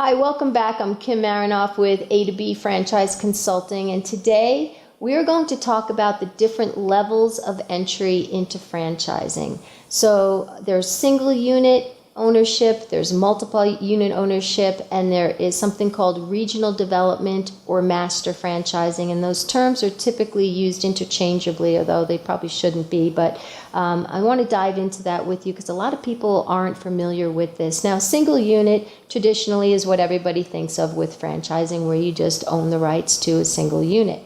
Hi, welcome back. I'm Kim Marinoff with A to B Franchise Consulting, and today we are going to talk about the different levels of entry into franchising. So there's single unit ownership, there's multiple unit ownership, and there is something called regional development or master franchising, and those terms are typically used interchangeably, although they probably shouldn't be, but I want to dive into that with you because a lot of people aren't familiar with this. Now, single unit traditionally is what everybody thinks of with franchising, where you just own the rights to a single unit.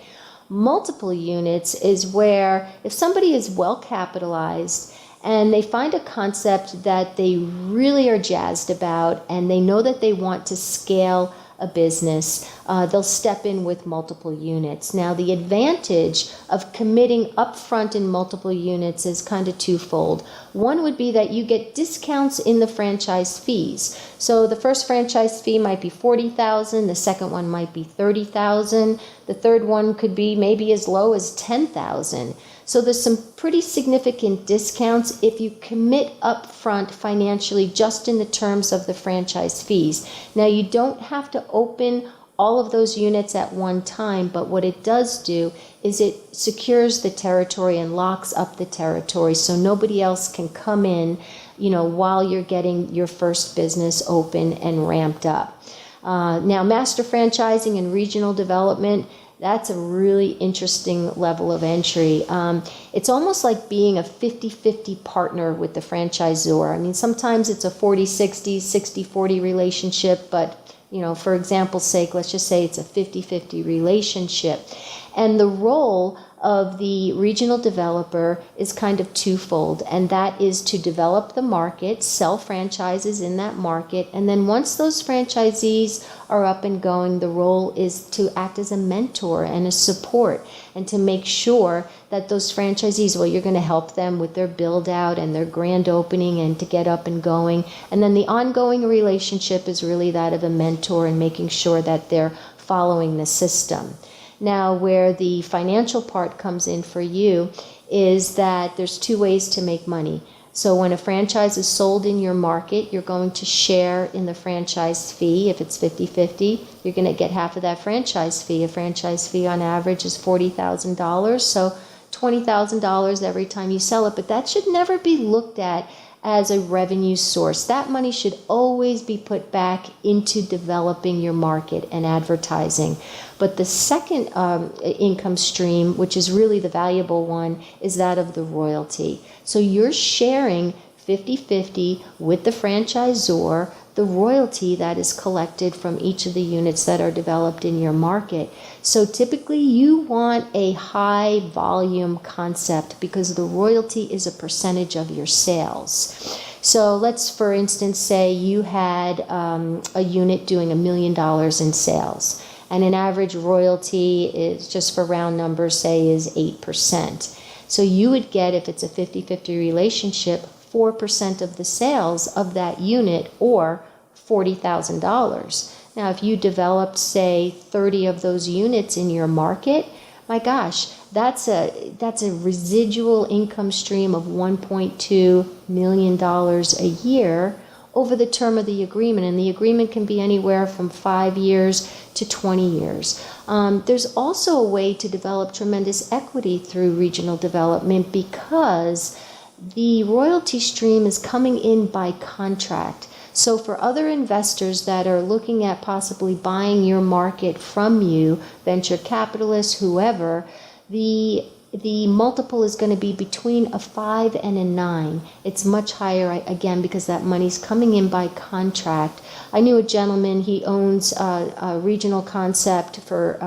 Multiple units is where if somebody is well capitalized and they find a concept that they really are jazzed about and they know that they want to scale a business, they'll step in with multiple units. Now, the advantage of committing upfront in multiple units is kind of twofold. One would be that you get discounts in the franchise fees. So the first franchise fee might be $40,000, the second one might be $30,000, the third one could be maybe as low as $10,000. So there's some pretty significant discounts if you commit up front financially just in the terms of the franchise fees. Now, you don't have to open all of those units at one time, but what it does do is it secures the territory and locks up the territory so nobody else can come in, while you're getting your first business open and ramped up. Now, master franchising and regional development, that's a really interesting level of entry. It's almost like being a 50-50 partner with the franchisor. I mean, sometimes it's a 40-60, 60-40 relationship, but for example's sake, let's just say it's a 50-50 relationship. And the role of the regional developer is kind of twofold, and that is to develop the market, sell franchises in that market, and then once those franchisees are up and going, the role is to act as a mentor and a support and to make sure that those franchisees, you're going to help them with their build out and their grand opening and to get up and going. And then the ongoing relationship is really that of a mentor and making sure that they're following the system. Now, where the financial part comes in for you is that there's two ways to make money. So when a franchise is sold in your market, you're going to share in the franchise fee. If it's 50-50, you're going to get half of that franchise fee. A franchise fee on average is $40,000, so $20,000 every time you sell it. But that should never be looked at as a revenue source. That money should always be put back into developing your market and advertising. But the second income stream, which is really the valuable one, is that of the royalty. So you're sharing 50-50 with the franchisor the royalty that is collected from each of the units that are developed in your market. So typically you want a high volume concept because the royalty is a percentage of your sales. So let's, for instance, say you had a unit doing $1 million in sales, and an average royalty is, just for round numbers, say is 8%. So you would get, if it's a 50-50 relationship, 4% of the sales of that unit, or $40,000. Now, if you developed, say, 30 of those units in your market, my gosh, that's a residual income stream of $1.2 million a year over the term of the agreement, and the agreement can be anywhere from 5 years to 20 years. There's also a way to develop tremendous equity through regional development because the royalty stream is coming in by contract. So for other investors that are looking at possibly buying your market from you, venture capitalists, whoever, the multiple is going to be between a 5 and a 9. It's much higher, again, because that money's coming in by contract. I knew a gentleman, he owns a regional concept for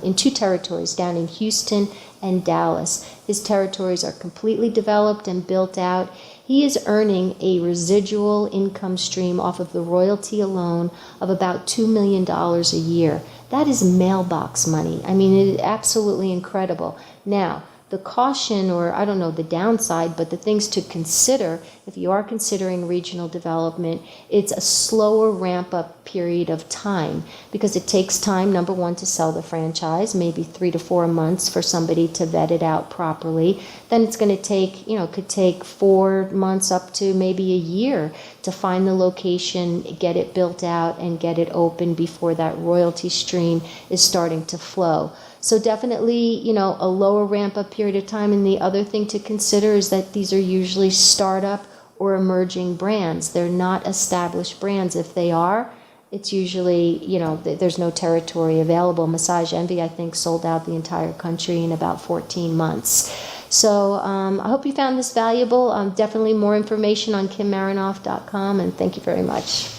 in 2 territories, down in Houston and Dallas. His territories are completely developed and built out. He is earning a residual income stream off of the royalty alone of about $2 million a year. That is mailbox money. I mean, it is absolutely incredible. Now, the caution, or I don't know the downside, but the things to consider if you are considering regional development, it's a slower ramp up period of time because it takes time, number one, to sell the franchise, maybe 3 to 4 months for somebody to vet it out properly. Then it's going to take, could take 4 months up to maybe a year to find the location, get it built out, and get it open before that royalty stream is starting to flow. So definitely, a lower ramp up period of time. And the other thing to consider is that these are usually startup or emerging brands. They're not established brands. If they are, it's usually, there's no territory available. Massage Envy, I think, sold out the entire country in about 14 months. So I hope you found this valuable. Definitely more information on kimmarinoff.com, and thank you very much.